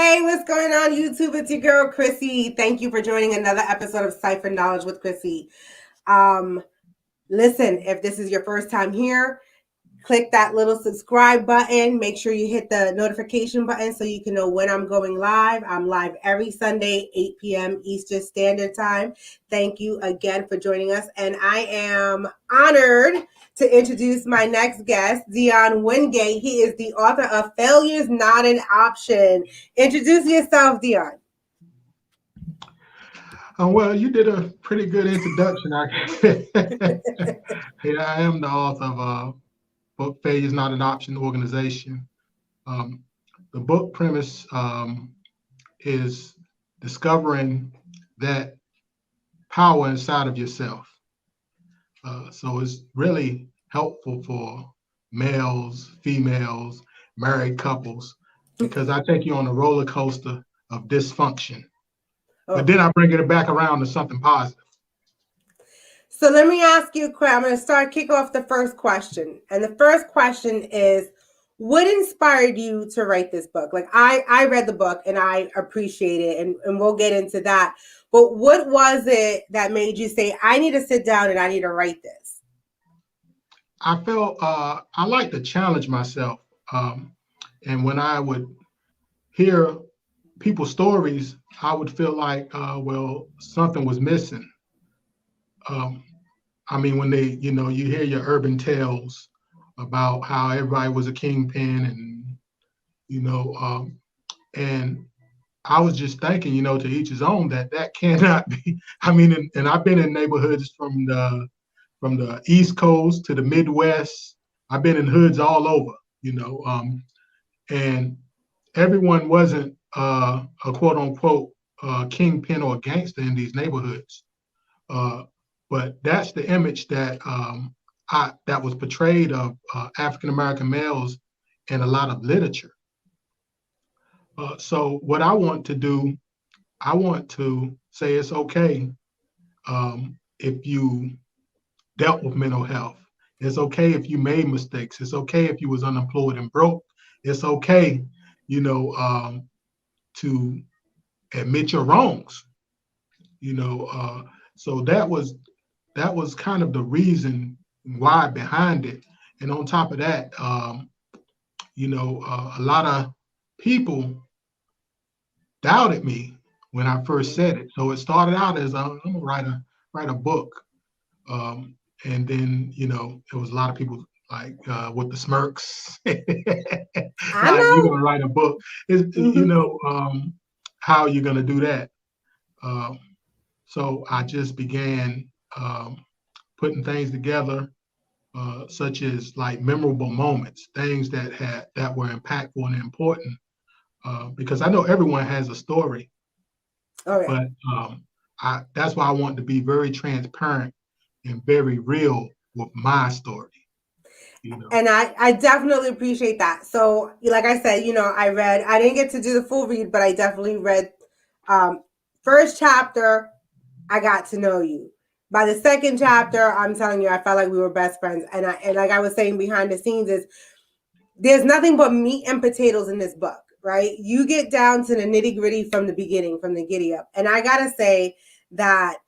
Hey, what's going on, YouTube? It's your girl, Chrissy. Thank you for joining another episode of Cipher Knowledge with Chrissy. Listen, if this is your first time here, click that little subscribe button. Make sure you hit the notification button so you can know when I'm going live. I'm live every Sunday, 8 p.m. Eastern Standard Time. Thank you again for joining us. And I am honored to introduce my next guest, Dion Wingate. He is the author of Failure's Not an Option. Introduce yourself, Dion. Well, you did a pretty good introduction. Yeah, I am the author of book Failure is Not an Option organization. The book premise is discovering that power inside of yourself. So it's really helpful for males, females, married couples, because I take you on a roller coaster of dysfunction. But then I bring it back around to something positive. So let me ask you a question. I'm going to kick off the first question. And the first question is, what inspired you to write this book? Like I read the book and I appreciate it, and we'll get into that. But what was it that made you say, I need to sit down and I need to write this? I felt I like to challenge myself. And when I would hear people's stories, I would feel like, well, something was missing. I mean, when you hear your urban tales about how everybody was a kingpin and I was just thinking, to each his own, that cannot be. I mean, and I've been in neighborhoods from the East Coast to the Midwest. I've been in hoods all over, and everyone wasn't a quote unquote kingpin or gangster in these neighborhoods. But that's the image that that was portrayed of African American males in a lot of literature. So what I want to do, I want to say it's okay if you dealt with mental health. It's okay if you made mistakes. It's okay if you was unemployed and broke. It's okay, to admit your wrongs. So that was kind of the reason why behind it. And on top of that, a lot of people doubted me when I first said it. So it started out as I'm gonna write a book, and then it was a lot of people like with the smirks, like you're gonna write a book. How are you gonna do that? So I just began putting things together, such as like memorable moments, things that were impactful and important. Because I know everyone has a story, but that's why I want to be very transparent and very real with my story. And I definitely appreciate that. So like I said, I didn't get to do the full read, but I definitely read first chapter, I got to know you. By the second chapter, I'm telling you, I felt like we were best friends. And like I was saying behind the scenes is there's nothing but meat and potatoes in this book, right? You get down to the nitty gritty from the beginning, from the giddy up. And I got to say that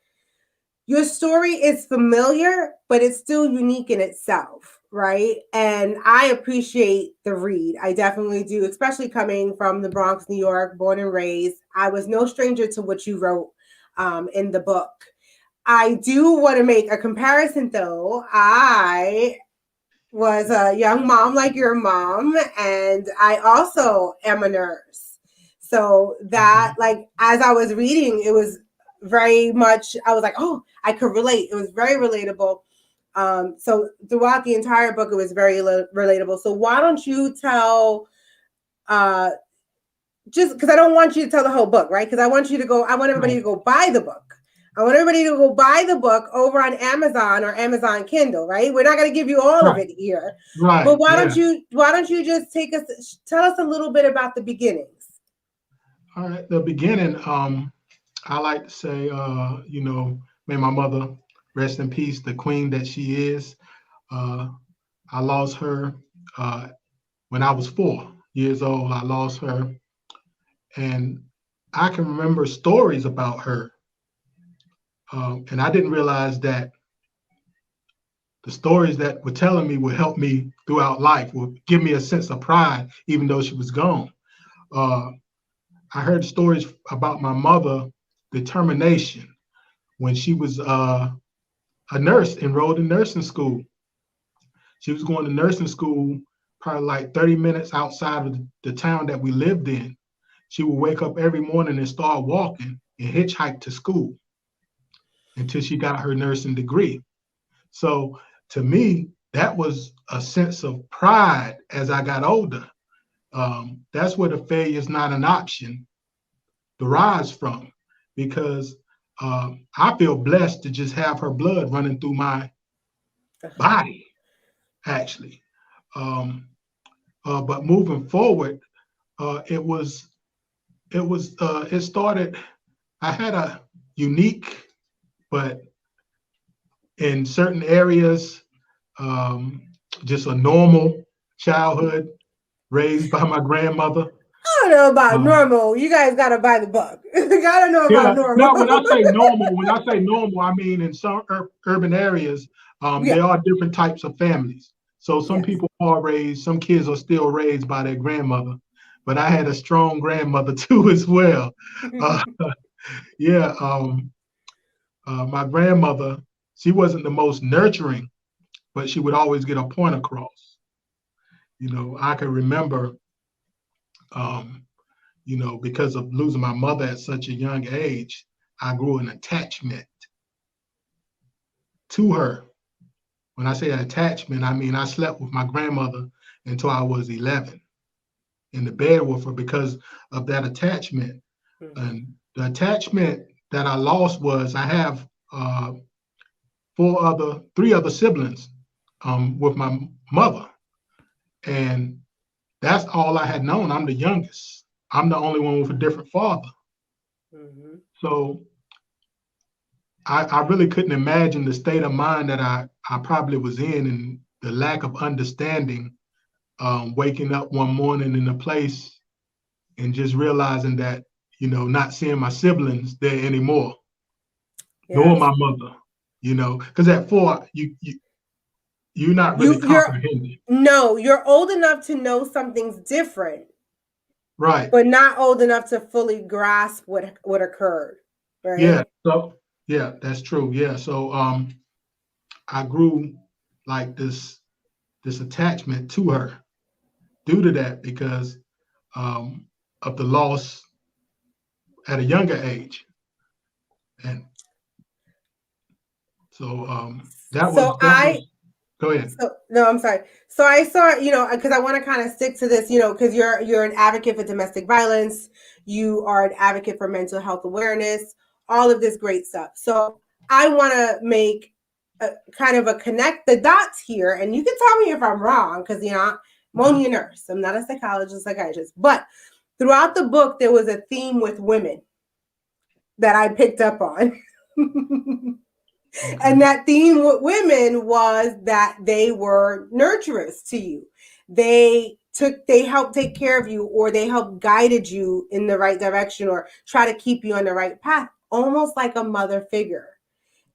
your story is familiar, but it's still unique in itself, right? And I appreciate the read. I definitely do, especially coming from the Bronx, New York, born and raised. I was no stranger to what you wrote in the book. I do want to make a comparison, though. I was a young mom like your mom, and I also am a nurse. So that, like, as I was reading, it was very much, I was like, oh, I could relate. It was very relatable. So throughout the entire book, it was very relatable. So why don't you tell, just because I don't want you to tell the whole book, right? Because I want everybody to go buy the book. I want everybody to go buy the book over on Amazon or Amazon Kindle, right? We're not going to give you all of it here. Right. But why don't you just tell us a little bit about the beginnings? All right. The beginning, I like to say, may my mother rest in peace, the queen that she is. I lost her when I was 4 years old. I lost her And I can remember stories about her. And I didn't realize that the stories that were telling me would help me throughout life, would give me a sense of pride, even though she was gone. Uh, I heard stories about my mother determination when she was a nurse, enrolled in nursing school. She was going to nursing school probably like 30 minutes outside of the town that we lived in. She would wake up every morning and start walking and hitchhike to school until she got her nursing degree. So to me, that was a sense of pride as I got older. That's where the failure is not an option derives from, because I feel blessed to just have her blood running through my body, actually. But moving forward, it was it started. I had a unique, but in certain areas, um, just a normal childhood raised by my grandmother. I don't know about Uh, normal. You guys gotta buy the book. You gotta know about yeah, normal. now when I say normal, I mean in some urban areas, Yeah. there are different types of families. So some Yes. people are raised, some kids are still raised by their grandmother, but I had a strong grandmother too as well. Uh, yeah, my grandmother, she wasn't the most nurturing, but she would always get a point across. I can remember, um, because of losing my mother at such a young age, I grew an attachment to her. When I say attachment, I mean I slept with my grandmother until I was 11 in the bed with her because of that attachment. Mm-hmm. And the attachment that I lost was I have three other siblings with my mother. And that's all I had known. I'm the youngest. I'm the only one with a different father. Mm-hmm. So I really couldn't imagine the state of mind that I probably was in, and the lack of understanding, waking up one morning in a place and just realizing that, not seeing my siblings there anymore, nor Yes. my mother, because at 4, you're not really You're comprehending. no, you're old enough to know something's different, Right. but not old enough to fully grasp what occurred. Yeah. Right? So, yeah, that's true. Yeah. So, I grew like this attachment to her due to that because um, of the loss at a younger age, and so that So was that I was. Go ahead. So no, I'm sorry. So I saw, because I want to kind of stick to this, because you're an advocate for domestic violence, you are an advocate for mental health awareness, all of this great stuff. So I want to make a kind of a connect the dots here, and you can tell me if I'm wrong, because I'm only a nurse, I'm not a psychologist, psychiatrist, but throughout the book there was a theme with women that I picked up on. Okay. And that theme with women was that they were nurturers to you. They helped take care of you, or they helped guided you in the right direction, or try to keep you on the right path, almost like a mother figure.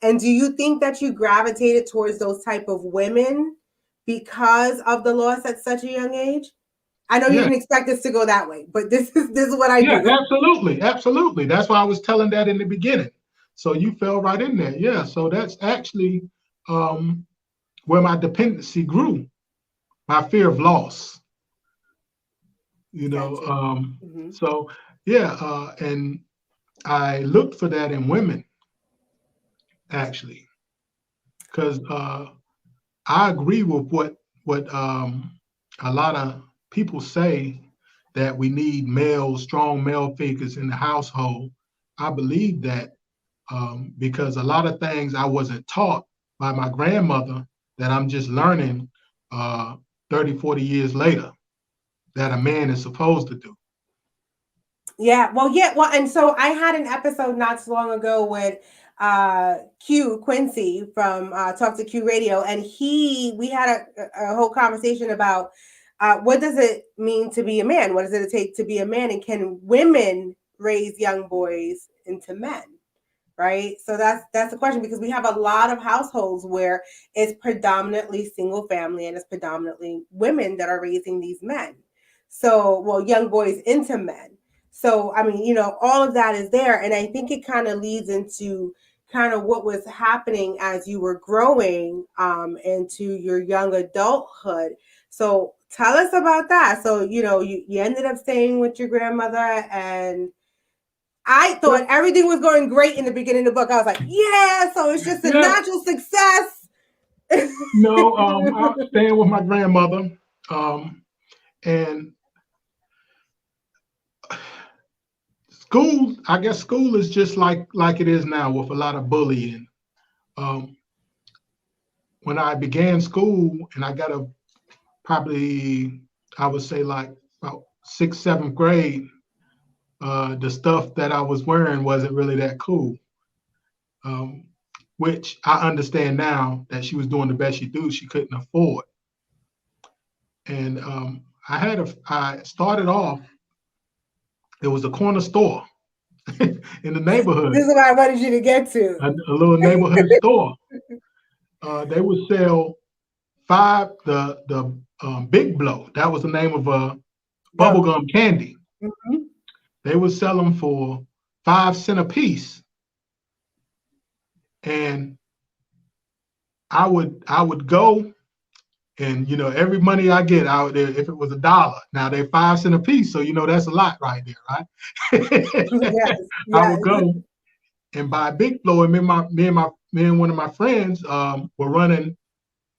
And do you think that you gravitated towards those type of women because of the loss at such a young age? I know you Yeah. didn't expect us to go that way, but this is what I Yeah. do. Absolutely. Absolutely. That's why I was telling that in the beginning. So you fell right in there. Yeah. So that's actually um, where my dependency grew. My fear of loss. You know. Gotcha. Mm-hmm. So yeah. And I looked for that in women actually, because I agree with what a lot of people say, that we need strong male figures in the household. I believe that because a lot of things I wasn't taught by my grandmother that I'm just learning uh, 30, 40 years later that a man is supposed to do. Yeah, well, and so I had an episode not so long ago with Quincy from Talk to Q Radio, and we had a whole conversation about what does it mean to be a man? What does it take to be a man? And can women raise young boys into men? Right. So that's the question, because we have a lot of households where it's predominantly single family and it's predominantly women that are raising these men. So, well, young boys into men. So, I mean, all of that is there. And I think it kind of leads into kind of what was happening as you were growing into your young adulthood. So tell us about that. So, you ended up staying with your grandmother, and I thought everything was going great in the beginning of the book. I was like, yeah, so it's just a natural success. No, I was staying with my grandmother. And school, I guess school is just like it is now, with a lot of bullying. When I began school, and I got probably, I would say, like about 6th, 7th grade, the stuff that I was wearing wasn't really that cool. Which I understand now that she was doing the best she do. She couldn't afford. And I started off, it was a corner store in the neighborhood. This is what I wanted you to get to. A little neighborhood store. They would sell the Big Blow. That was the name of a bubblegum candy. Mm-hmm. They would sell them for 5 cents a piece. And I would go, and every money I get out there, if it was $1, now they're 5 cents a piece, so that's a lot right there, right? Yes. I would go and buy Big Blow, and me and one of my friends were running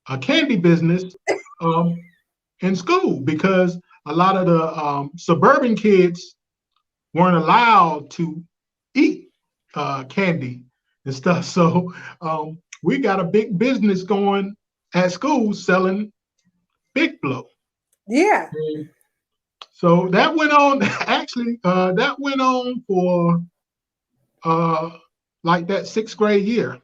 a candy business in school, because a lot of the suburban kids weren't allowed to eat candy and stuff. So we got a big business going at school selling Big Blow. Yeah. And so that went on. Actually, that went on for like that 6th grade year.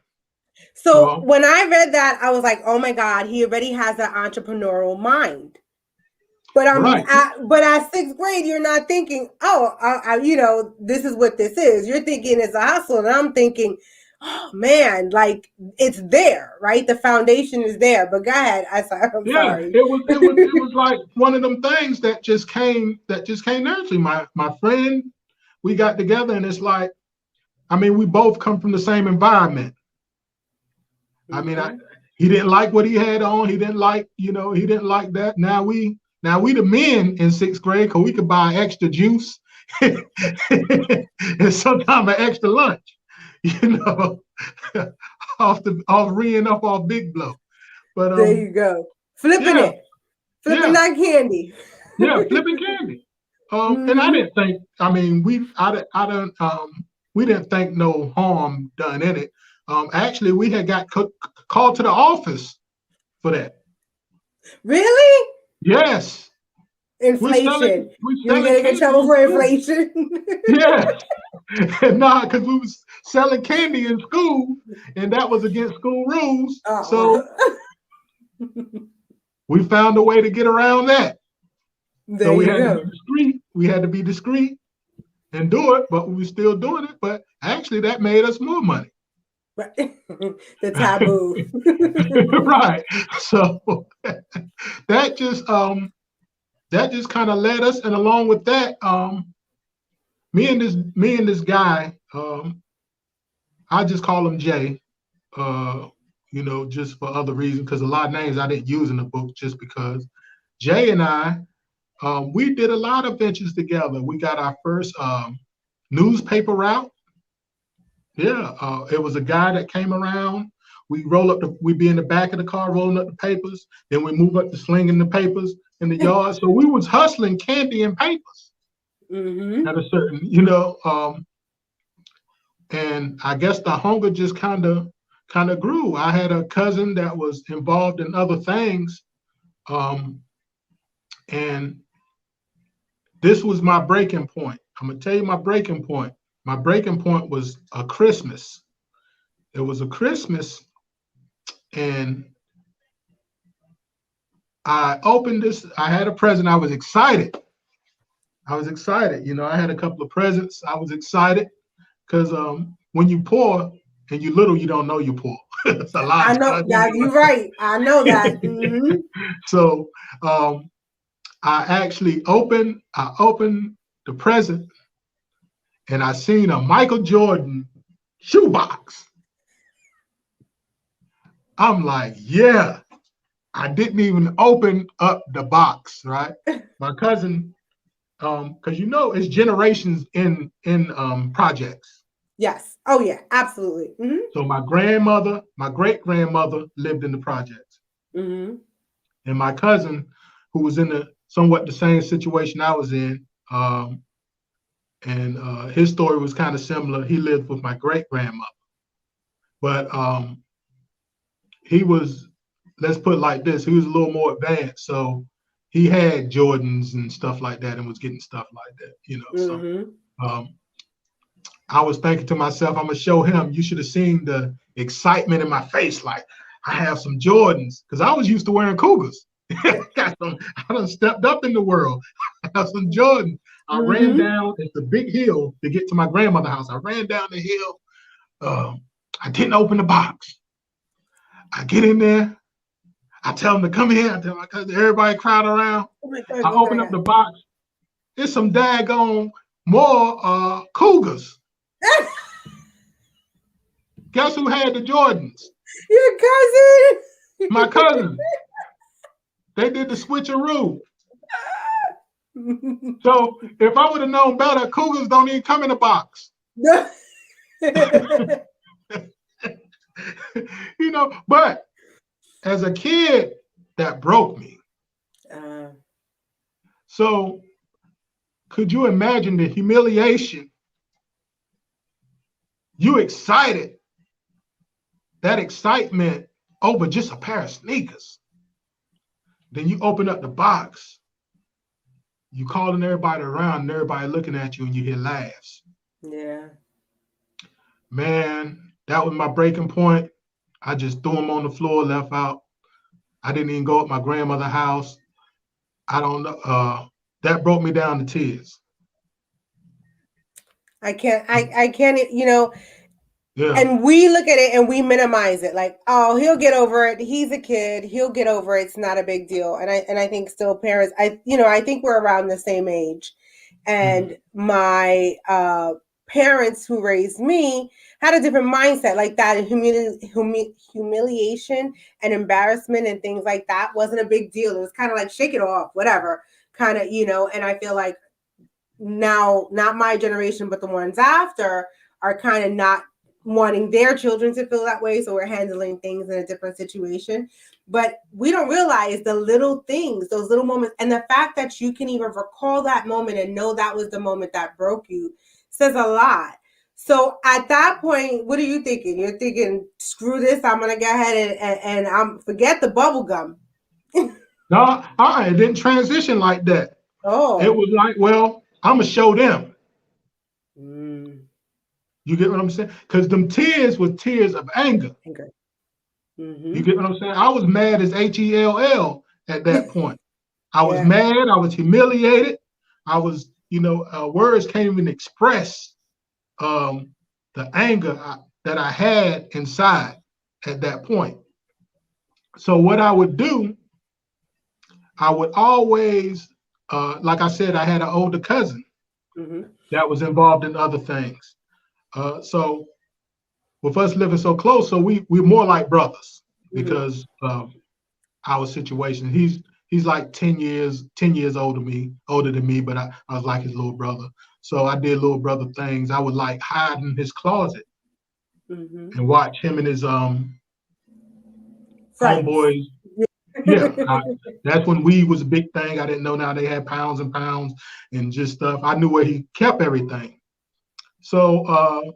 So when I read that, I was like, oh my God, he already has an entrepreneurial mind. But right. But at 6th grade, you're not thinking, this is what this is. You're thinking it's a hustle, and I'm thinking, oh man, like it's there, right? The foundation is there. But go ahead. I'm sorry. It was like one of them things that just came naturally. My friend, we got together, and it's like, I mean, we both come from the same environment. Mm-hmm. I mean, he didn't like what he had on. He didn't like that. Now we the men in 6th grade, because we could buy extra juice and sometimes an extra lunch, off Big Blow. But there you go, flipping that candy. Flipping candy. And I didn't think. I mean, we didn't think no harm done in it. Actually, we had got called to the office for that. Really? Yes. Inflation. You're gonna get in trouble for inflation. Yes. Nah, because we was selling candy in school, and that was against school rules. So we found a way to get around that. So we had to be discreet. We had to be discreet and do it, but we were still doing it. But actually, that made us more money. Right. The taboo. Right. So that just kind of led us, and along with that, me and this guy, I just call him Jay, just for other reasons, because a lot of names I didn't use in the book, just because Jay and I, we did a lot of ventures together. We got our first newspaper route. Yeah, it was a guy that came around. We'd be in the back of the car rolling up the papers. Then we move up to slinging the papers in the yard. So we was hustling candy and papers at a certain, and I guess the hunger just kind of grew. I had a cousin that was involved in other things, and this was my breaking point. I'm gonna tell you my breaking point. My breaking point was a Christmas. It was a Christmas, and I opened this. I had a present. I was excited. You know, I had a couple of presents. I was excited because when you poor and you little, you don't know you're poor. It's a lot I of know times. that you're right. I know that. Mm-hmm. So I opened the present and I seen a Michael Jordan shoebox. I'm like, yeah. I didn't even open up the box, right? My cousin, because you know it's generations in projects. Yes. Oh yeah, absolutely. Mm-hmm. So my grandmother, my great grandmother lived in the projects, Mm-hmm. and my cousin, who was in somewhat the same situation I was in, and his story was kind of similar. He lived with my great grandmother, but he was, let's put it like this, he was a little more advanced, so he had Jordans and stuff like that and was getting stuff like that, you know. Mm-hmm. So I was thinking to myself, I'm gonna show him. You should have seen the excitement in my face, like I have some Jordans, because I was used to wearing Cougars. I done stepped up in the world. I have some Jordans. I ran down, it's a big hill to get to my grandmother's house. I ran down the hill. I didn't open the box. I get in there. I tell them to come here. I tell my cousin, everybody crowd around. I open up the box. There's some daggone more Cougars. Guess who had the Jordans? Your cousin. My cousin. They did the switcheroo. So if I would have known better, Cougars don't even come in a box. You know, but as a kid, that broke me. So could you imagine the humiliation? You excited, that excitement over just a pair of sneakers. Then you open up the box, you calling everybody around and everybody looking at you and you hear laughs. Yeah. Man, that was my breaking point. I just threw them on the floor, left out. I didn't even go up my grandmother's house. I don't know. That broke me down to tears. I can't, you know, Yeah. And we look at it and we minimize it, like, oh, he'll get over it. He's a kid. He'll get over it. It's not a big deal. And I think still parents, I think we're around the same age. And my parents who raised me had a different mindset, like that, and humiliation and embarrassment and things like that wasn't a big deal. It was kind of like shake it off, whatever, kind of, and I feel like now, not my generation, but the ones after are kind of not wanting their children to feel that way. So we're handling things in a different situation. But we don't realize the little things, those little moments, and the fact that you can even recall that moment and know that was the moment that broke you says a lot. So at that point, what are you thinking? You're thinking, screw this, I'm going to go ahead and forget the bubble gum. No, it didn't transition like that. Oh. It was like, well, I'm going to show them. You get what I'm saying? Because them tears were tears of anger. You get what I'm saying? I was mad as Hell at that point. I was mad. I was humiliated. I was, words can't even express the anger that I had inside at that point. So what I would do, I would always, like I said, I had an older cousin that was involved in other things. So with us living so close, so we're more like brothers because of our situation. He's like 10 years older than me, but I was like his little brother. So I did little brother things. I would like hide in his closet and watch him and his homeboys. Yeah, that's when weed was a big thing. I didn't know now they had pounds and pounds and just stuff. I knew where he kept everything. So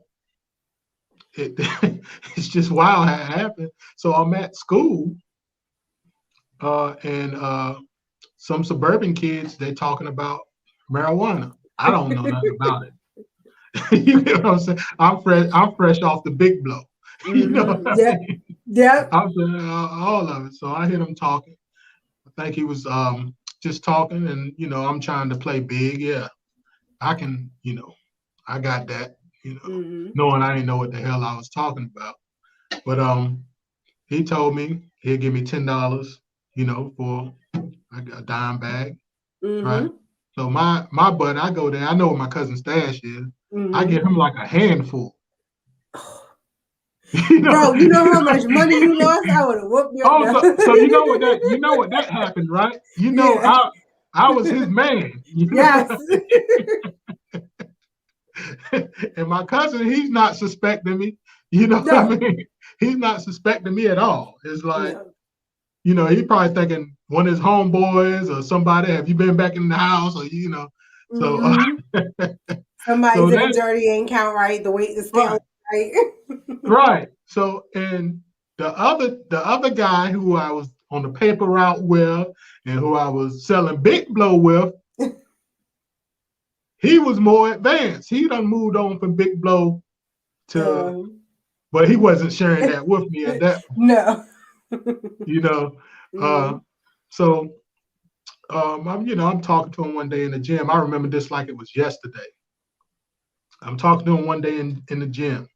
it's just wild how it happened. So I'm at school and some suburban kids, they're talking about marijuana. I don't know nothing about it. You know what I'm saying? I'm fresh off the big blow. You know what I mean? Yeah. I'm saying all of it. So I hear them talking. think he was just talking, and I'm trying to play big. Yeah, I can. I got that. Knowing I didn't know what the hell I was talking about. But he told me he'd give me $10, for a dime bag, right? So my buddy, I go there. I know where my cousin's stash is. I give him like a handful. Bro, you know how much money you lost? I would have whooped you. So you know what that happened, right? I was his man. Yes. And my cousin, he's not suspecting me. What I mean? He's not suspecting me at all. It's like, he probably thinking one of his homeboys or somebody, have you been back in the house? Or, so. Somebody's in a dirty ain't count right, the weight, the scale right. Right. So, and the other guy who I was on the paper route with and who I was selling Big Blow with, he was more advanced. He done moved on from Big Blow to, but he wasn't sharing that with me at that point. No. So I'm talking to him one day in the gym. I remember this like it was yesterday. I'm talking to him one day in the gym.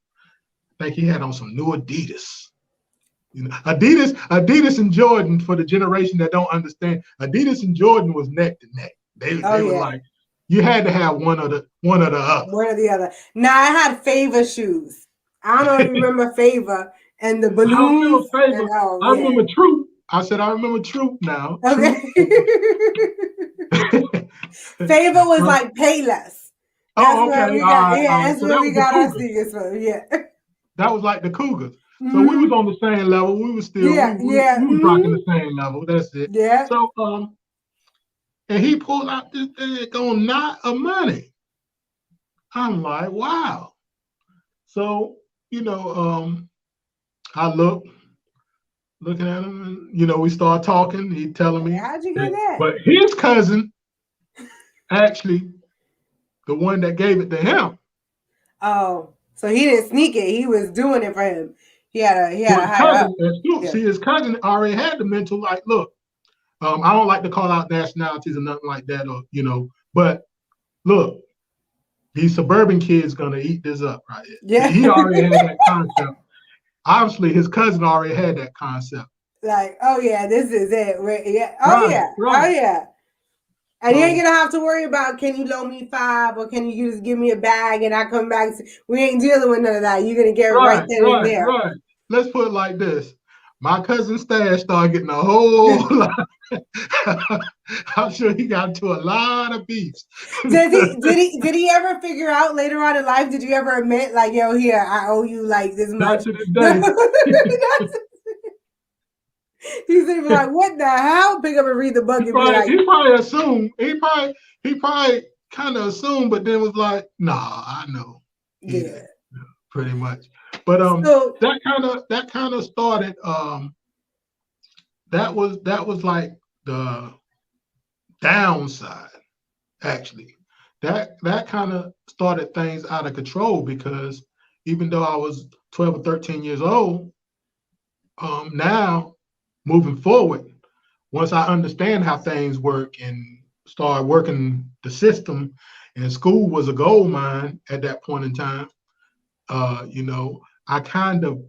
I think he had on some new Adidas. Adidas and Jordan, for the generation that don't understand, Adidas and Jordan was neck to neck. They were like, you had to have one or the other. One or the other. Now I had Favor shoes. I don't know if you remember Favor and the balloons. I remember Troop. I said I remember Troop now. Okay. Favor was like Payless. Okay. That's where we got our sneakers from. Yeah. That was like the Cougars. So we was on the same level. We was still we was rocking the same level. That's it. Yeah. So and he pulled out this thing knot of money. I'm like, wow. So, I looking at him, and we start talking. He telling me, how'd you get that? But his cousin, actually, the one that gave it to him. Oh, so he didn't sneak it. He was doing it for him. He had a higher up. See, his cousin already had the mental, like, look, I don't like to call out nationalities or nothing like that, or but look, these suburban kids gonna eat this up right here. Yeah. He already had that concept. Obviously, his cousin already had that concept. Like, oh yeah, this is it. Yeah. Oh yeah. And you ain't gonna have to worry about, can you loan me $5 or can you just give me a bag and I come back? We ain't dealing with none of that. You're gonna get it right then and there. Right. Let's put it like this. My cousin's stash started getting a whole lot. I'm sure he got into a lot of beefs. Did he ever figure out later on in life? Did you ever admit, like, yo, here, I owe you like this much? Not to this day. He's even like, what the hell? Pick up and read the book and be like, he probably assumed. He probably kind of assumed, but then was like, nah, I know. Yeah. Pretty much. But that kind of started. That was like the downside, actually. That kind of started things out of control, because even though I was 12 or 13 years old, now moving forward, once I understand how things work and start working the system, and school was a gold mine at that point in time, I kind of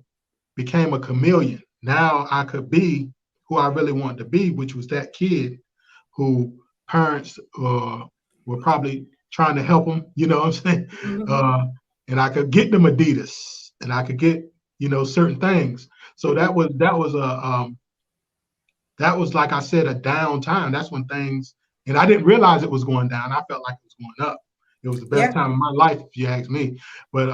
became a chameleon. Now I could be who I really wanted to be, which was that kid who parents were probably trying to help them, you know what I'm saying? Mm-hmm. And I could get them Adidas, and I could get, certain things. So that was like I said, a down time. That's when things, and I didn't realize it was going down. I felt like it was going up. It was the best time of my life, if you ask me. But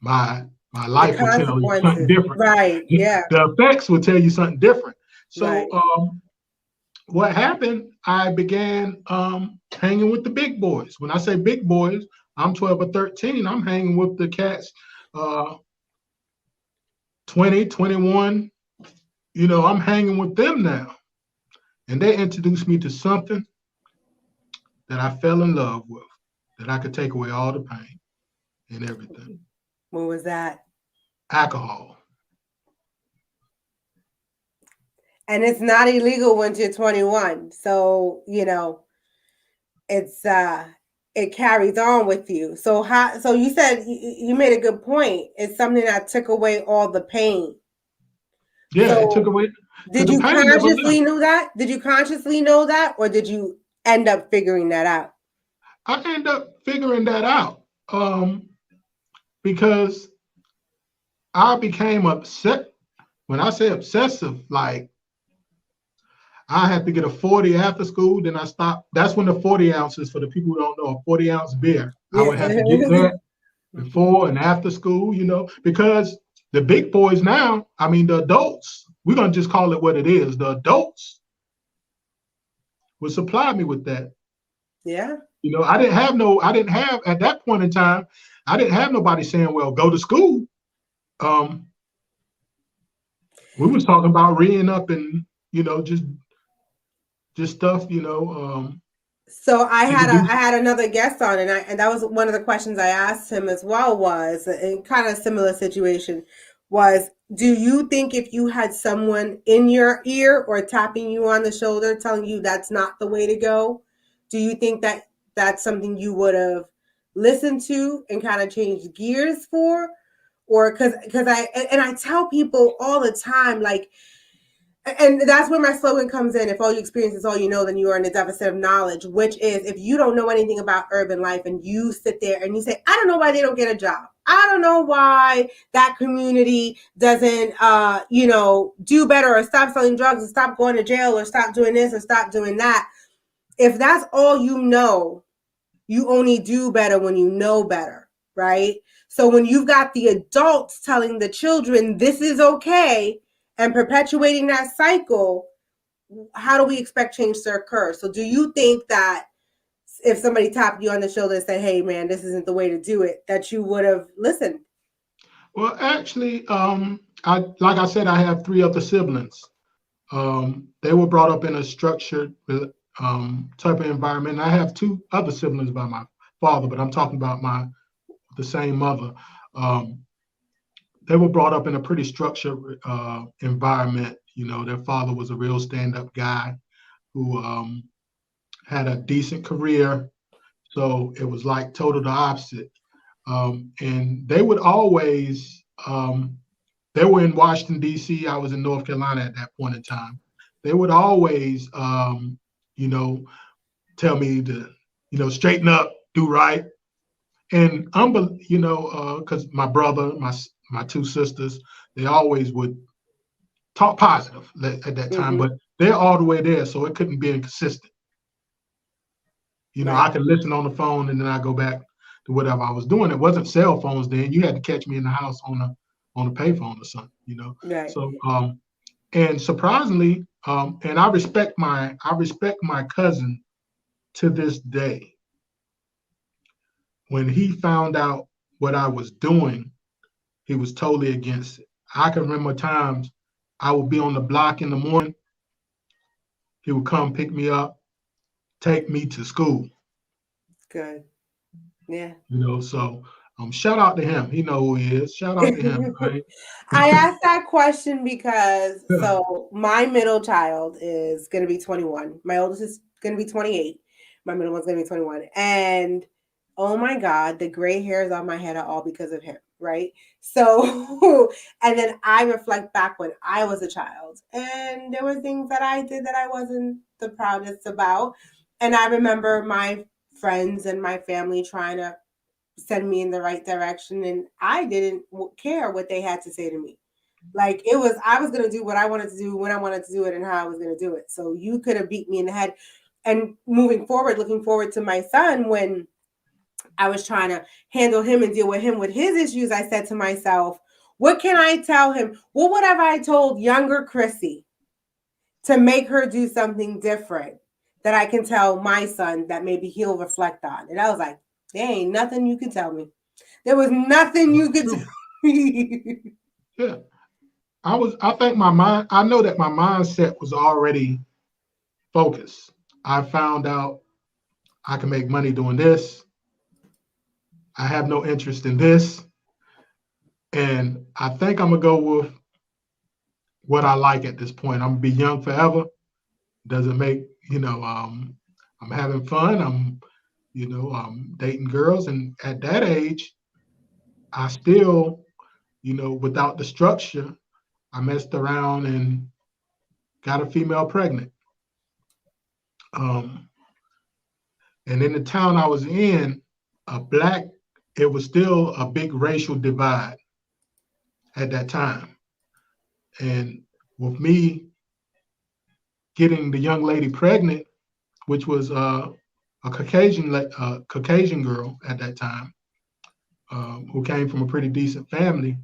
my life would tell you something different. Right. Yeah. The effects would tell you something different. So what happened? I began hanging with the big boys. When I say big boys, I'm 12 or 13. I'm hanging with the cats 20, 21. I'm hanging with them now. And they introduced me to something that I fell in love with, that I could take away all the pain and everything. What was that? Alcohol. And it's not illegal once you're 21. So, it's it carries on with you. So you said you made a good point. It's something that took away all the pain. Yeah, it took So away, did because the you pain never consciously left. know that? Did you consciously know that, or did you end up figuring that out? I ended up figuring that out because I became upset. When I say obsessive, like I had to get a 40 after school, then I stopped. That's when the 40 ounces, for the people who don't know, a 40-ounce beer. I Yeah. would have to get that before and after school, because the big boys now, I mean, the adults, we're going to just call it what it is. The adults would supply me with that. Yeah. I didn't have, at that point in time, I didn't have nobody saying, well, go to school. We was talking about reading up and, just stuff, So I introduce. had another guest on, and that was one of the questions I asked him as well. Was in kind of similar situation. Was, do you think if you had someone in your ear or tapping you on the shoulder telling you that's not the way to go, do you think that that's something you would have listened to and kind of changed gears for? Or because I tell people all the time, like, and that's where my slogan comes in: if all you experience is all you know, then you are in a deficit of knowledge. Which is, if you don't know anything about urban life and you sit there and you say, I don't know why they don't get a job, I don't know why that community doesn't do better, or stop selling drugs, or stop going to jail, or stop doing this, or stop doing that. If that's all you know, you only do better when you know better, right? So when you've got the adults telling the children this is okay and perpetuating that cycle, how do we expect change to occur? So do you think that if somebody tapped you on the shoulder and said, hey man, this isn't the way to do it, that you would have listened? Well, actually, like I said, I have three other siblings. They were brought up in a structured type of environment. I have two other siblings by my father, but I'm talking about the same mother. They were brought up in a pretty structured environment. Their father was a real stand-up guy who had a decent career. So it was like total the opposite. And they would always, they were in Washington, D.C. I was in North Carolina at that point in time. They would always, tell me to, straighten up, do right. And because my brother, my two sisters, they always would talk positive at that time, but they're all the way there, so it couldn't be inconsistent. Right. I could listen on the phone and then I go back to whatever I was doing. It wasn't cell phones then. You had to catch me in the house on a payphone or something. Right. So and surprisingly, and I respect my cousin to this day. When he found out what I was doing, he was totally against it. I can remember times I would be on the block in the morning. He would come pick me up, take me to school. Good. Yeah. So shout out to him. He know who he is. Shout out to him. Right? I asked that question because Yeah. so my middle child is going to be 21. My oldest is going to be 28. My middle one's going to be 21. And oh my God, the gray hairs on my head are all because of him, right? So, and then I reflect back when I was a child, and there were things that I did that I wasn't the proudest about. And I remember my friends and my family trying to send me in the right direction, and I didn't care what they had to say to me. Like, it was, I was going to do what I wanted to do when I wanted to do it and how I was going to do it. So you could have beat me in the head. And moving forward, looking forward to my son, when I was trying to handle him and deal with him with his issues, I said to myself, what can I tell him? What have I told younger Chrissy to make her do something different that I can tell my son that maybe he'll reflect on? And I was like, there ain't nothing you can tell me. There was nothing you could tell me. Yeah. I think I know that my mindset was already focused. I found out I can make money doing this. I have no interest in this. And I think I'm gonna go with what I like at this point. I'm gonna be young forever. Doesn't make, I'm having fun. I'm dating girls, and at that age, I still, without the structure, I messed around and got a female pregnant. Um, and in the town I was in, it was still a big racial divide at that time. And with me getting the young lady pregnant, which was a Caucasian girl at that time, who came from a pretty decent family,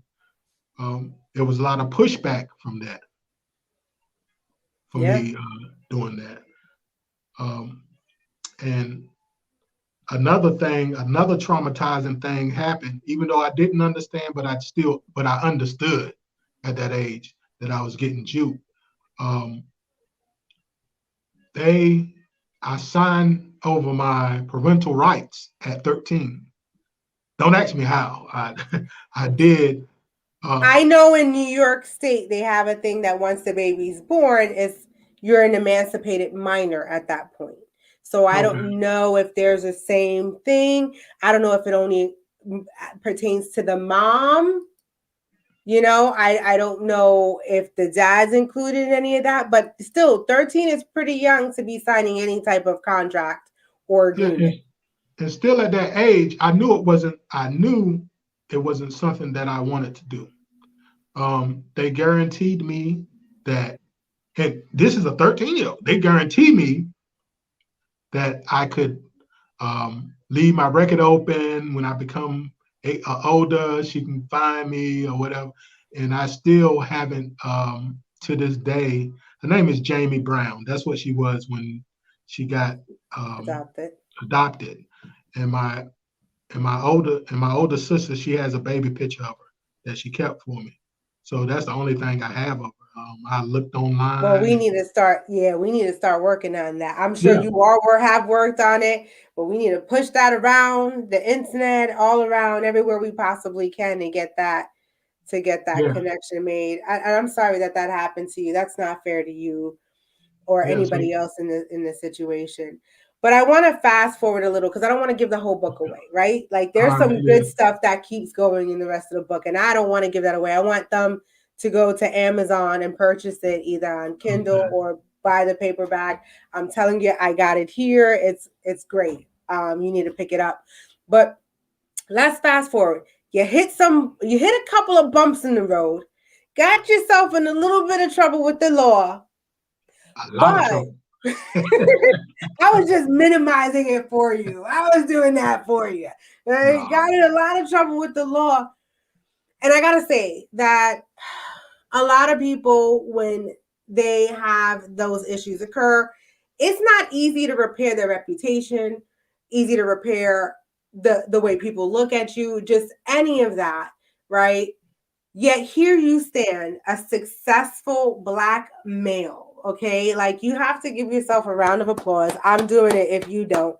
there was a lot of pushback from that, for Yeah. me doing that. And another traumatizing thing happened, even though I didn't understand, but I understood at that age that I was getting juked. Um, I signed over my parental rights at 13. Don't ask me how. I did. I know in New York State they have a thing that once the baby's born, is you're an emancipated minor at that point. So I Okay. don't know if there's the same thing. I don't know if it only pertains to the mom. I don't know if the dad's included in any of that, but still, 13 is pretty young to be signing any type of contract or Yeah, agreement. and still at that age, I knew it wasn't something that I wanted to do. They guaranteed me that, and this is a 13-year-old, they guaranteed me that I could leave my record open when I become older. She can find me or whatever. And I still haven't, to this day. Her name is Jamie Brown. That's what she was when she got adopted. And my older sister, she has a baby picture of her that she kept for me. So that's the only thing I have of her. I looked online. Well, we need to start working on that. I'm sure Yeah. you all have worked on it, but we need to push that around the internet, all around everywhere we possibly can, and get that connection made. I'm sorry that happened to you. That's not fair to you or anybody else in the situation. But I want to fast forward a little because I don't want to give the whole book away, right? Like there's some good stuff that keeps going in the rest of the book, and I don't want to give that away. I want them to go to Amazon and purchase it either on Kindle or buy the paperback. I'm telling you, I got it here. It's great. You need to pick it up. But let's fast forward. You hit a couple of bumps in the road, got yourself in a little bit of trouble with the law. A lot of trouble. I was just minimizing it for you. I was doing that for you. No. Got in a lot of trouble with the law. And I got to say that a lot of people, when they have those issues occur, it's not easy to repair their reputation, easy to repair the way people look at you, just any of that, right? Yet here you stand, a successful Black male. Okay, like you have to give yourself a round of applause. I'm doing it if you don't,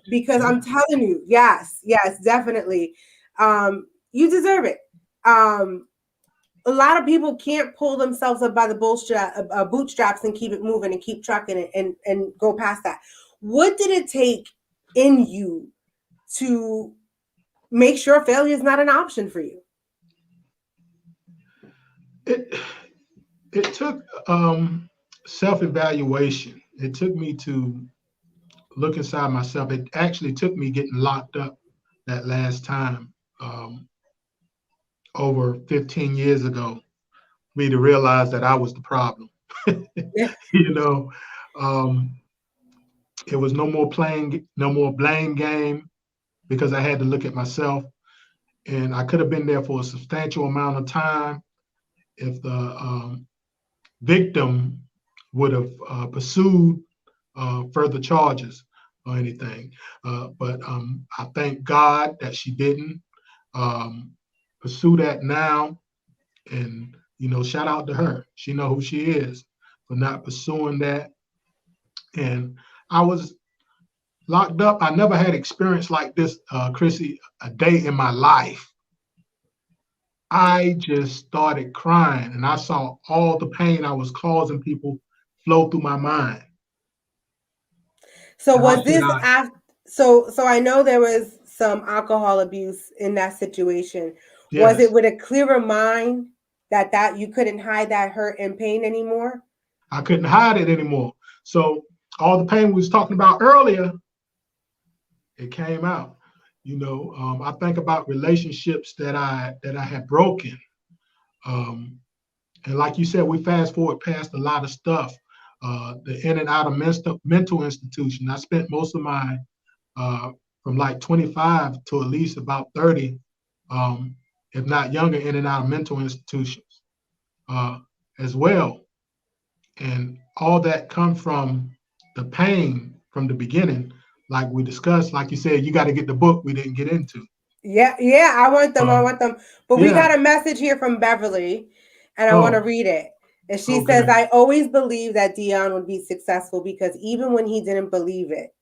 because I'm telling you, yes, definitely, you deserve it. A lot of people can't pull themselves up by the bootstraps and keep it moving and keep trucking it and go past that. What did it take in you to make sure failure is not an option for you? It took self-evaluation. It took me to look inside myself. It actually took me getting locked up that last time, over 15 years ago, me to realize that I was the problem. It was no more blame game, because I had to look at myself, and I could have been there for a substantial amount of time if the victim would have pursued further charges or anything. But I thank God that she didn't pursue that now. And, shout out to her. She know who she is for not pursuing that. And I was locked up. I never had experience like this, Chrissy, a day in my life I just started crying, and I saw all the pain I was causing people flow through my mind. So And I was said, this after? So I know there was some alcohol abuse in that situation. Was it yes, with a clearer mind that you couldn't hide that hurt and pain anymore? I couldn't hide it anymore. So all the pain we was talking about earlier, it came out. I think about relationships that I had broken. Um, and like you said, we fast forward past a lot of stuff. The in and out of mental institution. I spent most of my uh, from like 25 to at least about 30, um, if not younger, in and out of mental institutions uh, as well. And all that come from the pain from the beginning, like we discussed. Like you said, you got to get the book we didn't get into. Yeah, yeah, I want them. I Um, want them. But we yeah. got a message here from Beverly, and I want to Oh, read it. And she says, okay. I always believed that Dion would be successful because even when he didn't believe it,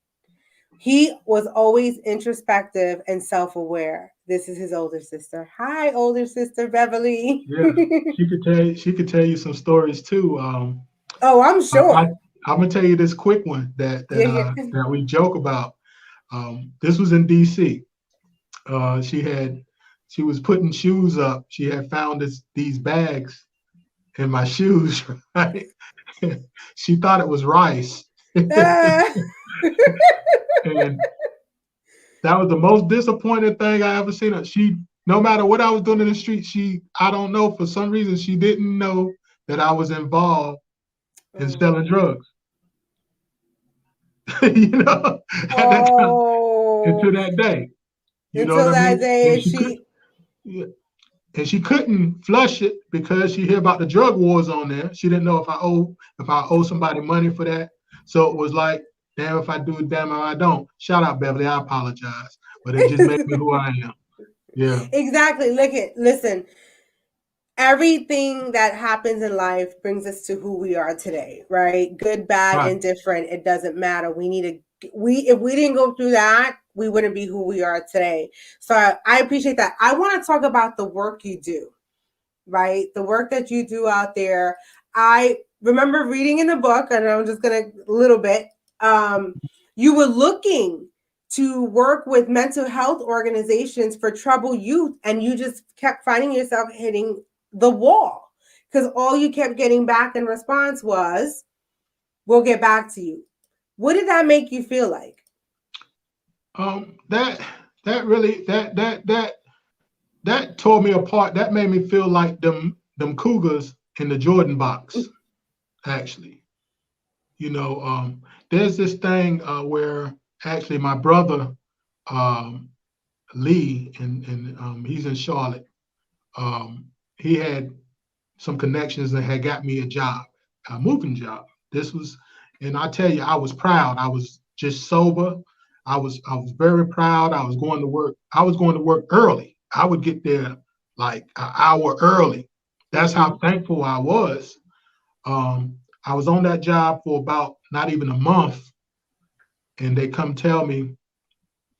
he was always introspective and self aware. This is his older sister. Hi, older sister Beverly. Yeah. She could tell you some stories too. Oh, I'm I, I sure. I'm gonna tell you this quick one that that Yeah, uh yeah. that we joke about. This was in D.C. She was putting shoes up. She had found these bags in my shoes, right? She thought it was rice. Uh, And that was the most disappointing thing I ever seen her. No matter what I was doing in the street, I don't know, for some reason, she didn't know that I was involved in selling drugs. you know, at that time, oh, until that day. You know what until I that mean? day, And and she could, she. yeah, and she couldn't flush it because she heard about the drug wars on there. She didn't know if I owe somebody money for that. So it was like, damn if I do, damn if I don't. Shout out Beverly, I apologize, but it just made me who I am. Yeah, Exactly. Look at listen. Everything that happens in life brings us to who we are today, right? Good, bad, right. indifferent. It doesn't matter. We if we didn't go through that, we wouldn't be who we are today. So I appreciate that. I want to talk about the work you do, right? The work that you do out there. I remember reading in the book, and I'm just gonna a little bit. You were looking to work with mental health organizations for troubled youth, and you just kept finding yourself hitting the wall because all you kept getting back in response was, "We'll get back to you." What did that make you feel like? That really that tore me apart. That made me feel like them Cougars in the Jordan box. Actually, you know, there's this thing where actually my brother um, Lee, and he's in Charlotte. He had some connections that had got me a job, a moving job. This was, and I tell you, I was proud. I was just sober. I was very proud. I was going to work. I was going to work early. I would get there like an hour early. That's how Mm-hmm. thankful I was. I was on that job for about not even a month, and they come tell me,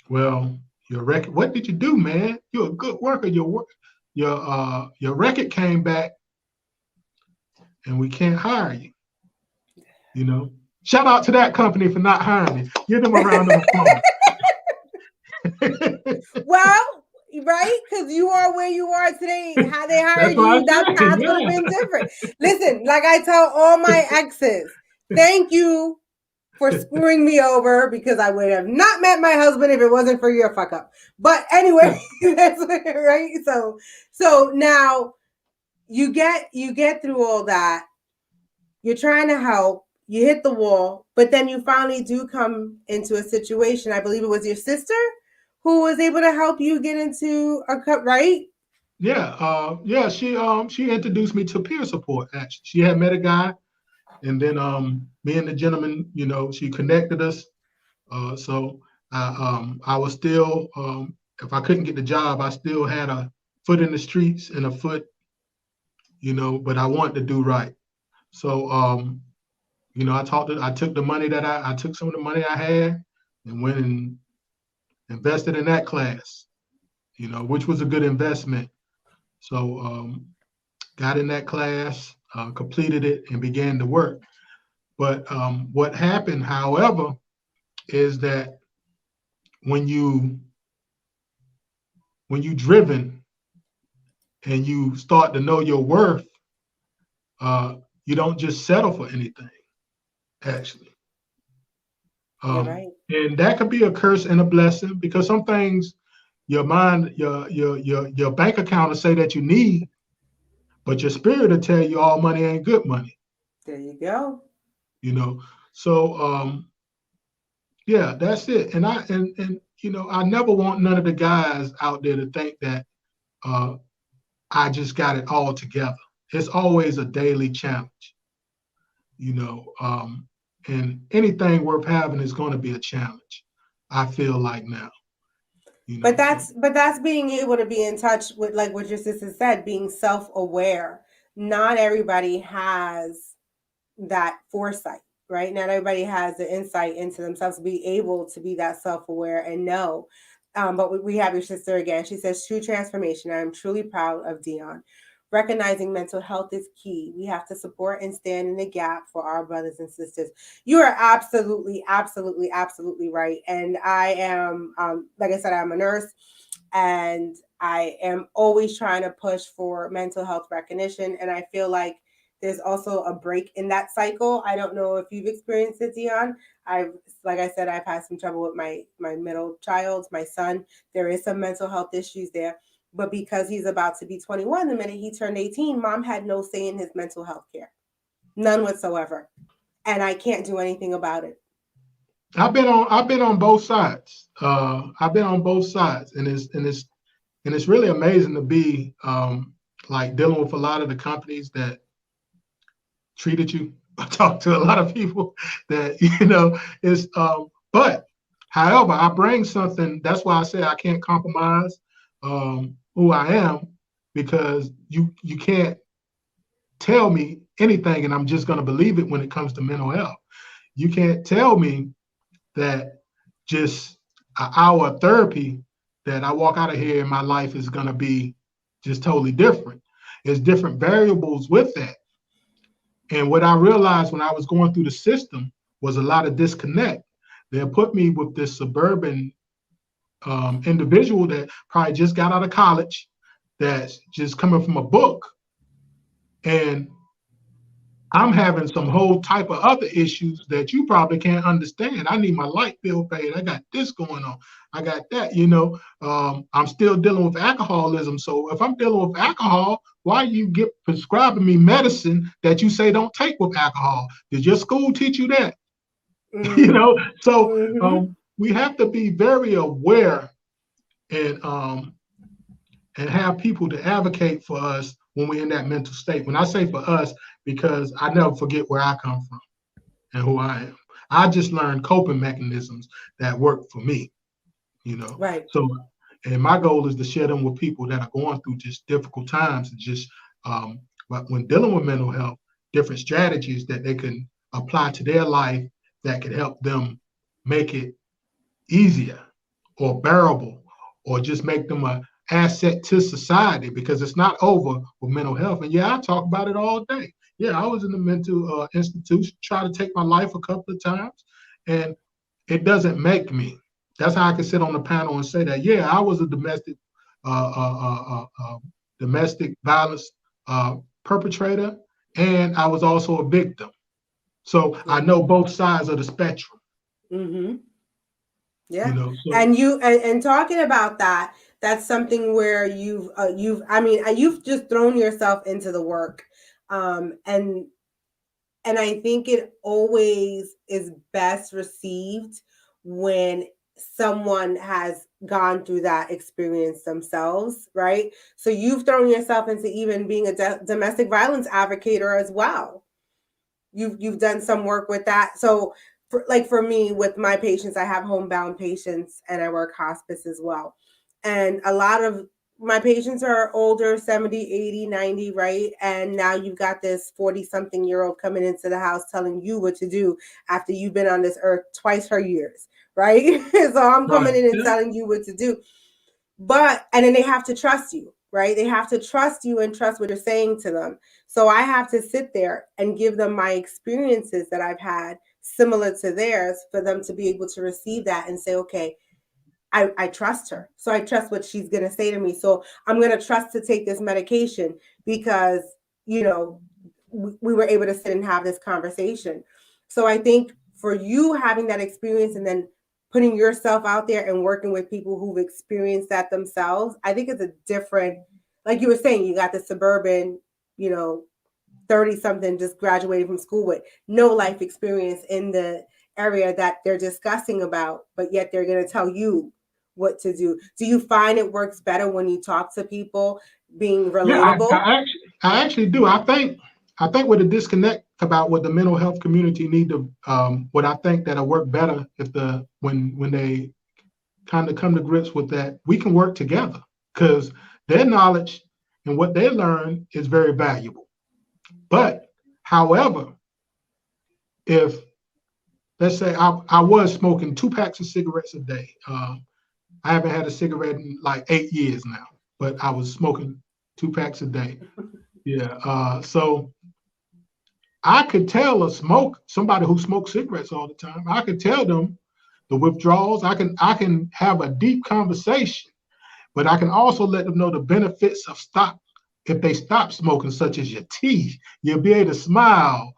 "Well, your record. What did you do, man? You're a good worker. Your record came back, and we can't hire you." You know, shout out to that company for not hiring me. Give them a round of applause. Well, right? Because you are where you are today. How they That's hired what I you, that said. path would have been different. Listen, like I tell all my exes, thank you for screwing me over because I would have not met my husband if it wasn't for your fuck up. But Yeah. anyway, that's right. So now you get through all that. You're trying to help. You hit the wall, but then you finally do come into a situation. I believe it was your sister who was able to help you get into a cut, right? Yeah. She introduced me to peer support. Actually, she had met a guy, and then me and the gentleman, she connected us. So I was still, if I couldn't get the job, I still had a foot in the streets and a foot, but I wanted to do right. So I took the money I took some of the money I had and went and invested in that class, which was a good investment. So got in that class, completed it, and began to work. But what happened, however, is that when you driven and you start to know your worth, you don't just settle for anything. Actually, You're right. and that could be a curse and a blessing, because some things your mind, your bank account will say that you need, but your spirit will tell you all money ain't good money. There you go. You know, so yeah, that's it. And I never want none of the guys out there to think that uh, I just got it all together. It's always a daily challenge, you know, and anything worth having is going to be a challenge. I feel like now, you know. But that's being able to be in touch with, like what your sister said, being self-aware. Not everybody has that foresight, right? Not everybody has the insight into themselves to be able to be that self-aware and know. But we have your sister again. She says, true transformation. I'm truly proud of Dion. Recognizing mental health is key. We have to support and stand in the gap for our brothers and sisters. You are absolutely, absolutely, absolutely right. And I am, like I said, I'm a nurse, and I am always trying to push for mental health recognition. And I feel like there's also a break in that cycle. I don't know if you've experienced it, Dion. I've, like I said, I've had some trouble with my middle child, my son. There is some mental health issues there. But because he's about to be 21, the minute he turned 18, mom had no say in his mental health care. None whatsoever. And I can't do anything about it. I've been on both sides. I've been on both sides, and it's really amazing to be like dealing with a lot of the companies that treated you. I talk to a lot of people that is. But however, I bring something. That's why I say I can't compromise who I am, because you can't tell me anything and I'm just going to believe it when it comes to mental health. You can't tell me that just an hour of therapy that I walk out of here and my life is going to be just totally different. There's different variables with that. And what I realized when I was going through the system was a lot of disconnect. They put me with this suburban individual that probably just got out of college, that's just coming from a book. And I'm having some whole type of other issues that you probably can't understand. I need my light bill paid. I got this going on. I got that. I'm still dealing with alcoholism. So if I'm dealing with alcohol, why you get prescribing me medicine that you say don't take with alcohol? Did your school teach you that? Mm-hmm. So Mm-hmm. we have to be very aware and have people to advocate for us when we're in that mental state. When I say for us, because I never forget where I come from and who I am. I just learned coping mechanisms that work for me, Right. So, and my goal is to share them with people that are going through just difficult times, and just, but when dealing with mental health, different strategies that they can apply to their life that can help them make it easier or bearable, or just make them a asset to society, because it's not over with mental health. And yeah, I talk about it all day. Yeah, I was in the mental institution, try to take my life a couple of times, and it doesn't make me. That's how I can sit on the panel and say that, yeah, I was a domestic violence perpetrator, and I was also a victim. So Yeah. I know both sides of the spectrum. Mm-hmm. Yeah. So And talking about that, that's something where you've just thrown yourself into the work. And I think it always is best received when someone has gone through that experience themselves, right? So you've thrown yourself into even being a domestic violence advocate as well. You've done some work with that. So for me, with my patients, I have homebound patients and I work hospice as well. And a lot of my patients are older, 70, 80, 90, right? And now you've got this 40 something year old coming into the house telling you what to do after you've been on this earth twice her years, right? So I'm coming right, in and yeah, telling you what to do. And then they have to trust you. right? They have to trust you and trust what you're saying to them. So I have to sit there and give them my experiences that I've had similar to theirs for them to be able to receive that and say, okay, I trust her. So I trust what she's going to say to me. So I'm going to trust to take this medication because, you know, we were able to sit and have this conversation. So I think for you having that experience and then putting yourself out there and working with people who've experienced that themselves, I think it's a different, like you were saying, you got the suburban, you know, 30 something just graduated from school with no life experience in the area that they're discussing about, but yet they're going to tell you what to do. Do you find it works better when you talk to people being relatable? Yeah, I actually do. I think with the disconnect about what the mental health community need to, what I think that'll work better if when they kind of come to grips with that, we can work together because their knowledge and what they learn is very valuable. But however, if let's say I was smoking 2 packs of cigarettes a day. I haven't had a cigarette in like 8 years now, but I was smoking 2 packs a day. Yeah. So I could tell somebody who smokes cigarettes all the time, I could tell them the withdrawals. I can have a deep conversation, but I can also let them know the benefits of if they stop smoking, such as your teeth, you'll be able to smile.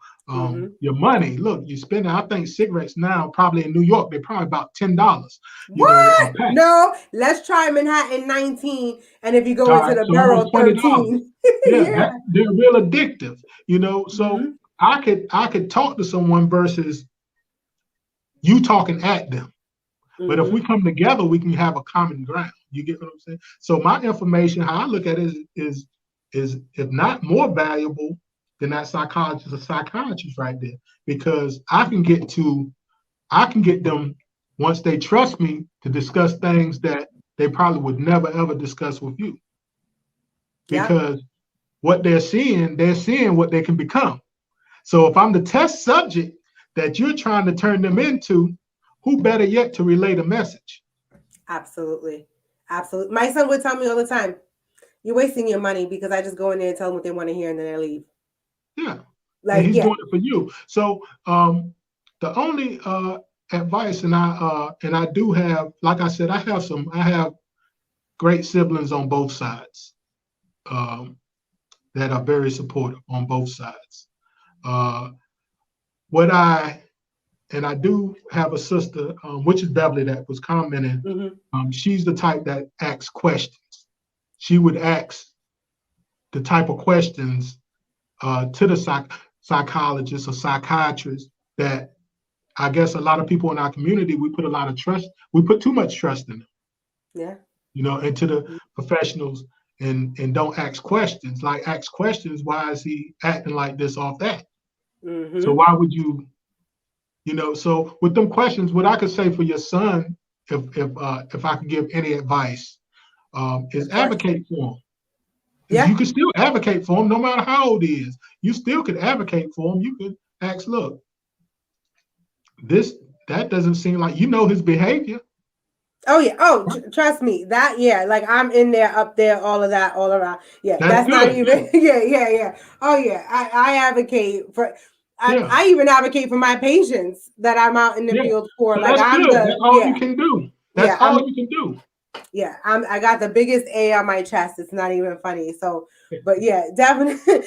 Your money, look, you're spending, I think cigarettes now, probably in New York, they're probably about $10. What? No, let's try Manhattan 19. And if you go All into right, the so almost borough $20. 13. Yeah, Yeah. they're real addictive, So I could talk to someone versus you talking at them. But if we come together, we can have a common ground. You get what I'm saying? So my information, how I look at it is if not more valuable than that psychologist or psychiatrist right there, because I can get them once they trust me to discuss things that they probably would never ever discuss with you. Because what they're seeing what they can become. So if I'm the test subject that you're trying to turn them into, who better yet to relay the message? Absolutely. Absolutely. My son would tell me all the time, you're wasting your money because I just go in there and tell them what they want to hear and then they leave. Yeah. Like, and he's doing it for you. So the only advice, and I do have, like I said, I have great siblings on both sides that are very supportive on both sides. And I do have a sister, which is Beverly, that was commenting. She's the type that asks questions. She would ask the type of questions to the psychologist or psychiatrist that I guess a lot of people in our community, we put too much trust in them. Yeah. Into the professionals and don't ask questions. Like, ask questions, why is he acting like this off that? So why would you, so with them questions, what I could say for your son, if I could give any advice, is advocate for him. Yeah. You can still advocate for him no matter how old he is. You still could advocate for him. You could ask, look, that doesn't seem like his behavior. Oh yeah. Oh, trust me. That like I'm in there, up there, all of that, all around. Yeah, that's not even. Yeah. Oh yeah. I advocate for. I even advocate for my patients that I'm out in the field for. So like that's I'm good. the. That's all you can do. That's all you can do. Yeah, I got the biggest A on my chest. It's not even funny. So, but yeah, definitely.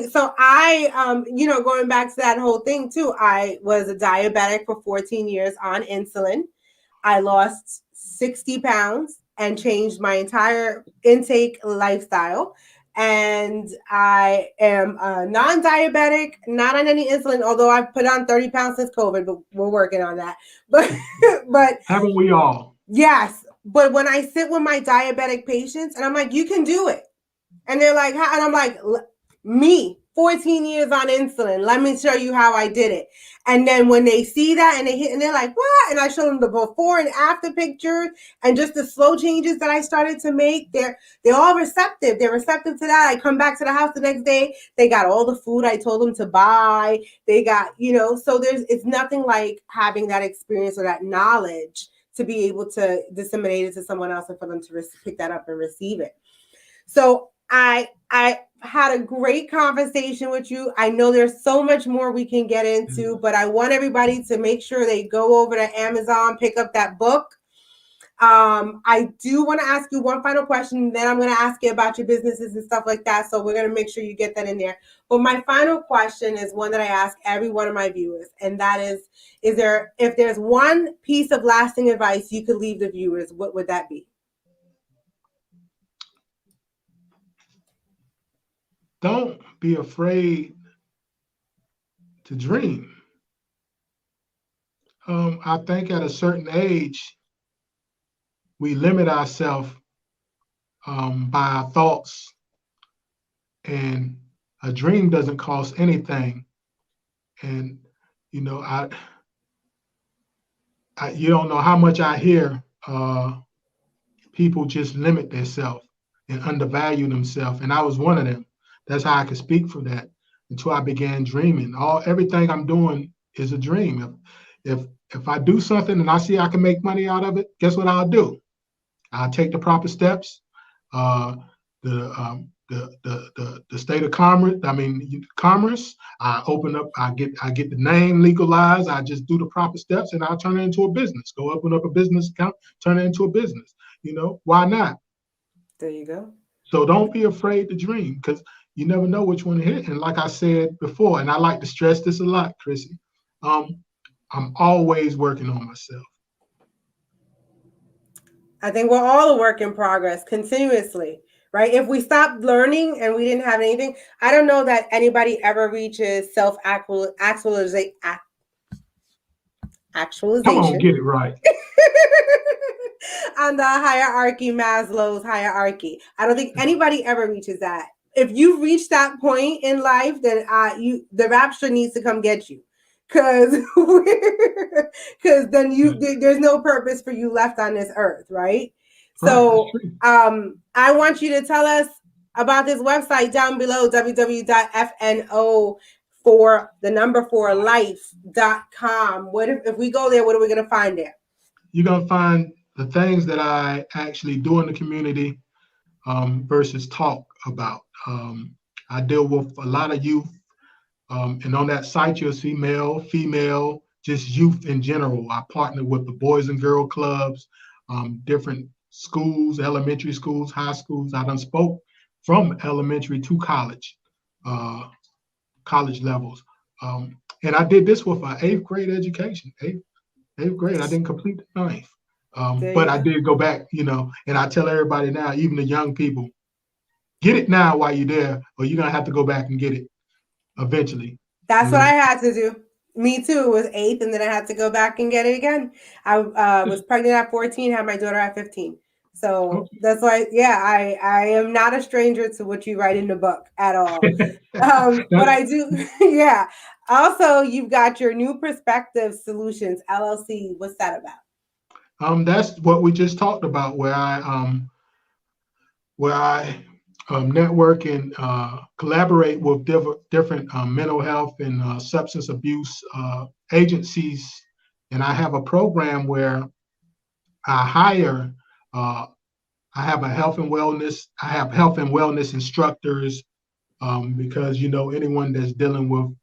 So I, going back to that whole thing too, I was a diabetic for 14 years on insulin. I lost 60 pounds and changed my entire intake lifestyle. And I am non-diabetic, not on any insulin, although I've put on 30 pounds since COVID, but we're working on that. But haven't we all? Yes. But when I sit with my diabetic patients and I'm like, you can do it. And they're like, how? And I'm like, me, 14 years on insulin. Let me show you how I did it. And then when they see that and they're like, what? And I show them the before and after pictures and just the slow changes that I started to make. They're all receptive. They're receptive to that. I come back to the house the next day. They got all the food I told them to buy. They got, so it's nothing like having that experience or that knowledge to be able to disseminate it to someone else and for them to pick that up and receive it. So I had a great conversation with you. I know there's so much more we can get into, but I want everybody to make sure they go over to Amazon, pick up that book. I do want to ask you one final question, then I'm going to ask you about your businesses and stuff like that. So we're going to make sure you get that in there. But my final question is one that I ask every one of my viewers, and that is there, if there's one piece of lasting advice you could leave the viewers, what would that be? Don't be afraid to dream. I think at a certain age, we limit ourselves by our thoughts, and a dream doesn't cost anything. And you know, you don't know how much I hear people just limit themselves and undervalue themselves, and I was one of them. That's how I could speak for that until I began dreaming. Everything I'm doing is a dream. If I do something and I see I can make money out of it, guess what I'll do? I'll take the proper steps. The state of commerce. I open up. I get the name legalized. I just do the proper steps, and I'll turn it into a business. Go open up a business account, turn it into a business. Why not? There you go. So don't be afraid to dream, because you never know which one to hit. And like I said before, and I like to stress this a lot, Chrissy, I'm always working on myself. I think we're all a work in progress continuously, right? If we stopped learning and we didn't have anything, I don't know that anybody ever reaches self-actualization. Come on, get it right. On the hierarchy, Maslow's hierarchy. I don't think anybody ever reaches that. If you reach that point in life, then the rapture needs to come get you. Because then there's no purpose for you left on this earth, right? So I want you to tell us about this website down below, www.fno4life.com. What if we go there, what are we going to find there? You're going to find the things that I actually do in the community versus talk about. I deal with a lot of youth. And on that site, you'll see male, female, just youth in general. I partner with the Boys and Girl Clubs, different schools, elementary schools, high schools. I done spoke from elementary to college levels. And I did this with an 8th grade education, 8th grade. I didn't complete the 9th. But I did go back, and I tell everybody now, even the young people, get it now while you're there, or you're going to have to go back and get it eventually. That's what I had to do. Me too. It was 8th, and then I had to go back and get it again. I was pregnant at 14, had my daughter at 15. So that's why, I am not a stranger to what you write in the book at all. But I do, Also, you've got your New Perspective Solutions, LLC. What's that about? That's what we just talked about, where I network and collaborate with different mental health and substance abuse agencies. And I have a program where I hire, I have health and wellness instructors, because, anyone that's dealing with,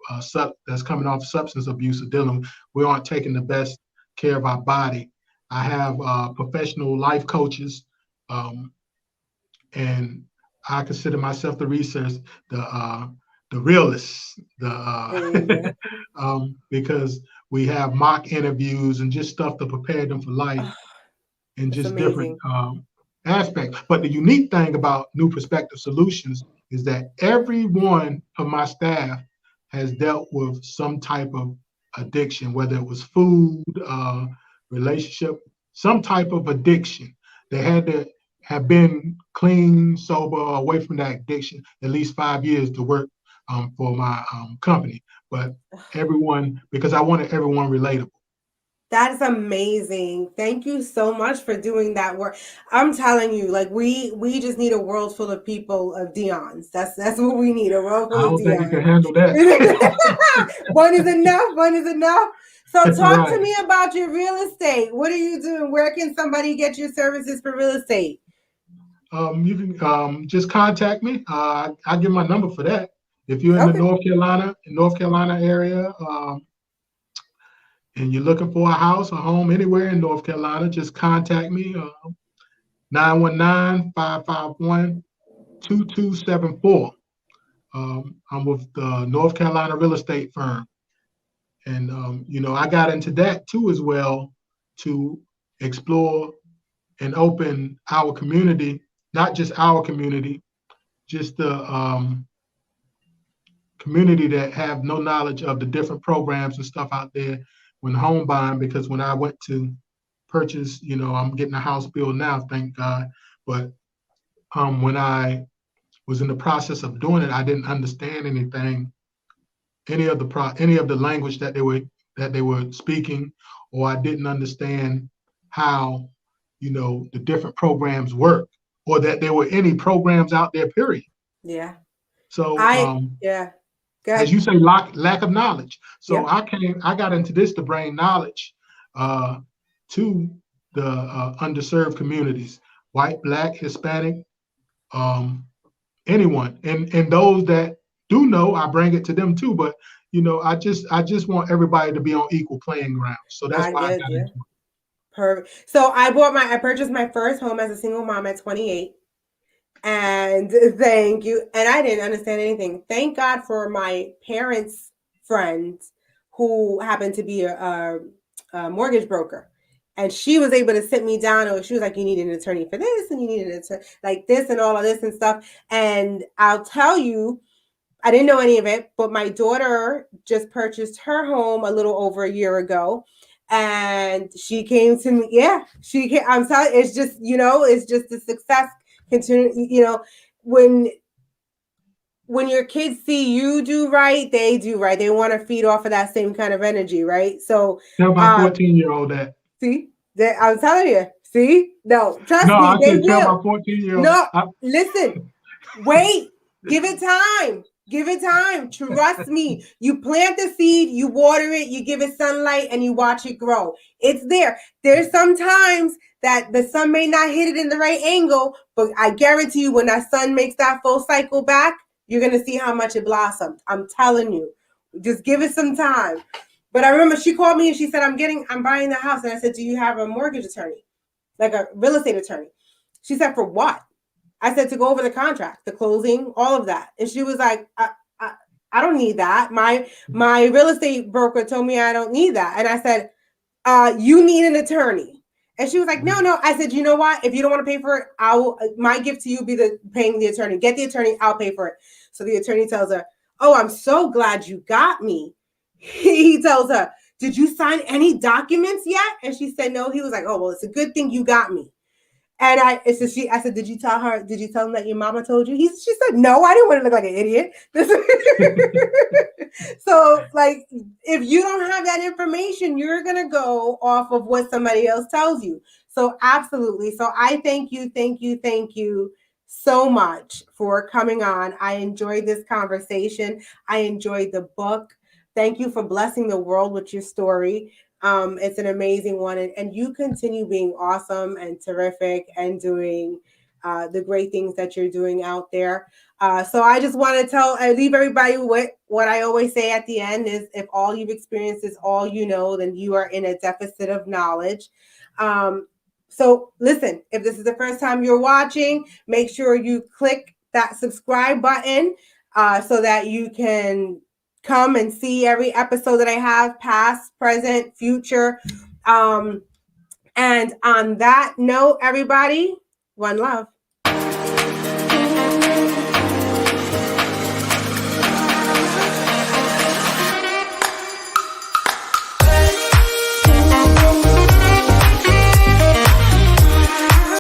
that's coming off substance abuse we aren't taking the best care of our body. I have professional life coaches, and I consider myself the research, the realist, because we have mock interviews and just stuff to prepare them for life, and just amazing. Different aspects. But the unique thing about New Perspective Solutions is that every one of my staff has dealt with some type of addiction, whether it was food, relationship, some type of addiction. They had to have been clean, sober, away from that addiction at least 5 years to work for my company. But everyone, because I wanted everyone relatable. That is amazing. Thank you so much for doing that work. I'm telling you, like we just need a world full of people of Dions. That's what we need, a world full of Dions. I don't think you can handle that. One is enough. One is enough. So talk to me about your real estate. What are you doing? Where can somebody get your services for real estate? You can just contact me. I'll give my number for that. If you're in the Okay. North Carolina area, and you're looking for a house or home anywhere in North Carolina, just contact me. 919-551-2274. I'm with the North Carolina real estate firm. And, I got into that too as well to explore and open our community, not just our community, just the community that have no knowledge of the different programs and stuff out there when home buying. Because when I went to purchase, I'm getting a house built now, thank God. But when I was in the process of doing it, I didn't understand anything, any of the language that they were speaking, or I didn't understand how, the different programs work, or that there were any programs out there, period. Yeah. So yeah. Go as ahead. you say, lack of knowledge. So Yep. I got into this to bring knowledge to the underserved communities, white, Black, Hispanic, anyone, and those that do know, I bring it to them too. But I just want everybody to be on equal playing ground. So that's I why I get got you. into it. Perfect. So I purchased my first home as a single mom at 28. And thank you. And I didn't understand anything. Thank God for my parents' friends who happened to be a mortgage broker. And she was able to sit me down, and she was like, you need an attorney for this, and you need an attorney like this and all of this and stuff. And I'll tell you, I didn't know any of it, but my daughter just purchased her home a little over a year ago. And she came to me. Yeah, she came. I'm telling you, it's just, it's just the success continue. When your kids see you do right, they do right. They want to feed off of that same kind of energy, right? So, Tell my 14-year-old that. see, I'm telling you. See, no, trust No, me, I they said tell will. my 14-year-old. No, listen, wait, give it time. Give it time. Trust me. You plant the seed, you water it, you give it sunlight, and you watch it grow. It's there. There's some times that the sun may not hit it in the right angle, but I guarantee you when that sun makes that full cycle back, you're going to see how much it blossomed. I'm telling you. Just give it some time. But I remember she called me and she said, I'm buying the house. And I said, do you have a mortgage attorney? Like a real estate attorney? She said, for what? I said, to go over the contract, the closing, all of that. And she was like, I don't need that. My real estate broker told me I don't need that. And I said, you need an attorney. And she was like, no. I said, you know what? If you don't want to pay for it, my gift to you will be paying the attorney. Get the attorney, I'll pay for it. So the attorney tells her, oh, I'm so glad you got me. He tells her, did you sign any documents yet? And she said, no. He was like, oh, well, it's a good thing you got me. And I said, did you tell him that your mama told you? She said, no, I didn't want to look like an idiot. So, like, if you don't have that information, you're going to go off of what somebody else tells you. So, absolutely. So, I thank you so much for coming on. I enjoyed this conversation. I enjoyed the book. Thank you for blessing the world with your story. It's an amazing one. And you continue being awesome and terrific and doing the great things that you're doing out there. So I just want to leave everybody with what I always say at the end is, if all you've experienced is all you know, then you are in a deficit of knowledge. So listen, if this is the first time you're watching, make sure you click that subscribe button so that you can come and see every episode that I have, past, present, future. And on that note, everybody, one love.